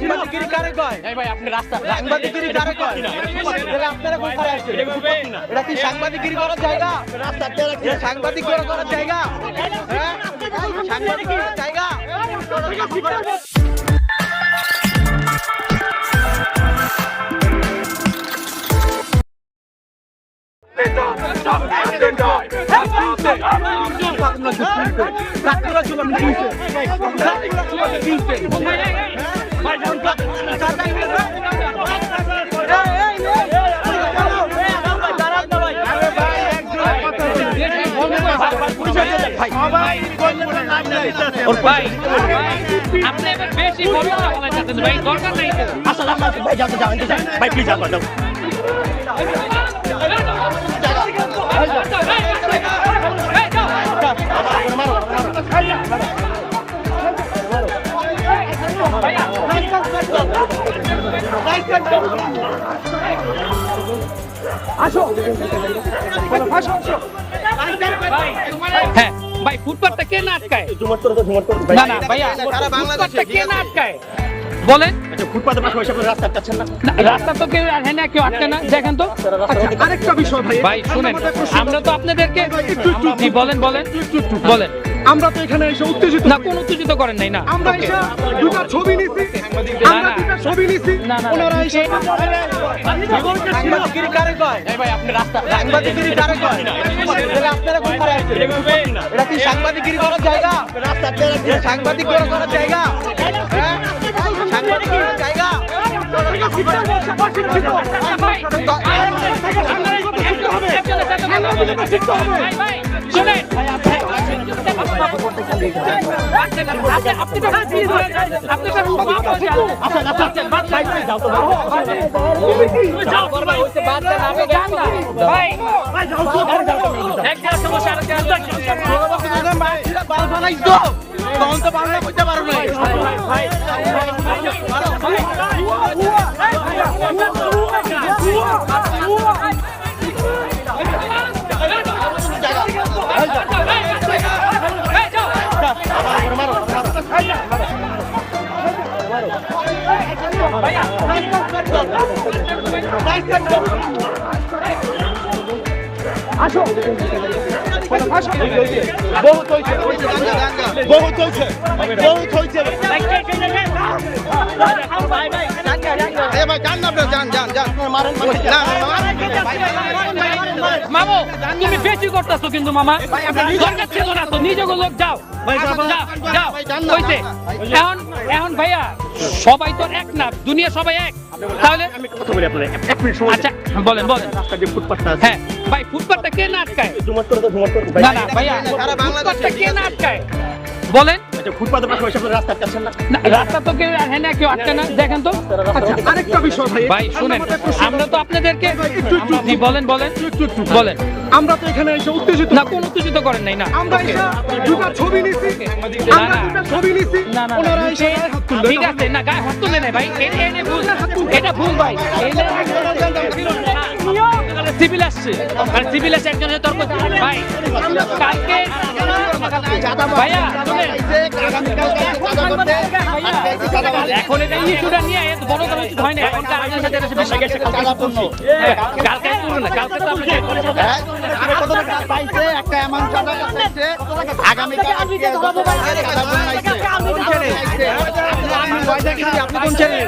সাংবাদিকের কারে কয়? এই ভাই আপনি রাস্তা সাংবাদিকের কারে কয়? তাহলে আপনারা কোথায় আসছেন? এটা কি সাংবাদিকের করার জায়গা? সাংবাদিক করার জায়গা? হ্যাঁ সাংবাদিক করার জায়গা? আপনি এবার বেশি বড় কথা বলছেন ভাই, দরকার নাই তো। আসলে ভাই যাও ভাই প্লিজ যাও হ্যাঁ ভাই, ফুটপাতটা কে না আটকায়? না না ভাইয়া, ফুটপাতটা কে না আটকায় বলেন? ফুটপাতের পাশে এসে রাস্তা আটকাচ্ছেন না? রাস্তা তো কেউ হ্যাঁ না কেউ আটকে না, দেখেন তো। আরেকটা বিষয় ভাই, ভাই শুনেন, আমরা তো আপনাদেরকে জি বলেন বলেন বলেন। আমরা তো এখানে এসে উত্তেজিত না, কোন উত্তেজিত করেন নাই। না আমরা এসে দুটো ছবি নিছি, আমরা দুটো ছবি নিছি। না না, ওনারা এসে সাংবাদিকের কারে কয়? এই ভাই আপনি রাস্তা সাংবাদিকের কারে কয়? তাহলে আপনারা কোথায় আসছেন? এটা কি সাংবাদিকের করার জায়গা? সাংবাদিক করার জায়গা? হ্যাঁ সাংবাদিক করার জায়গা? মামু তুমি বেশি করতেছো কিন্তু মামা, দরকার ছিল না তো, নিজেকে লোক যাও যাও হইছে। এখন ভাইয়া সবাই তো এক না, দুনিয়া সবাই এক, তাহলে আচ্ছা বলেন বলেন। হ্যাঁ ভাই, ফুটপাতটা কে না আটকায়? না না ভাইয়া, ফুটপাতটা কে না আটকায় বলেন? ফুটপাতের পাশে এসে রাস্তা আটকাচ্ছেন না? রাস্তা তো কেউ হ্যাঁ না কেউ আটকে না, দেখেন তো। আরেকটা বিষয় ভাই, ভাই শুনেন, আমরা তো আপনাদেরকে জি বলেন বলেন বলেন। আমরা তো এখানে এসে উত্তেজিত না, কোন উত্তেজিত করেন নাই। না আমরা এসে দুটো ছবি নিছি, আমরা দুটো ছবি নিছি। না না, ওনারা এসে ঠিক আছে, না গায়ে হাত তুলে নেই ভাই, এটা ভুল ভাই। সিভিল আসছে, আর সিভিল আসছে একজনের তর্ক ভাই কালকে ভাইয়া এখন এটা ইস্যুটা নিয়ে বড় করা উচিত হয় না। এখন আপনার সাথে বেশি গেছে, কালকে করবো না, কালকে তো পাইছে একটা এমন চাঁদা পাইছে আগামী আপনি কোন চ্যানেল?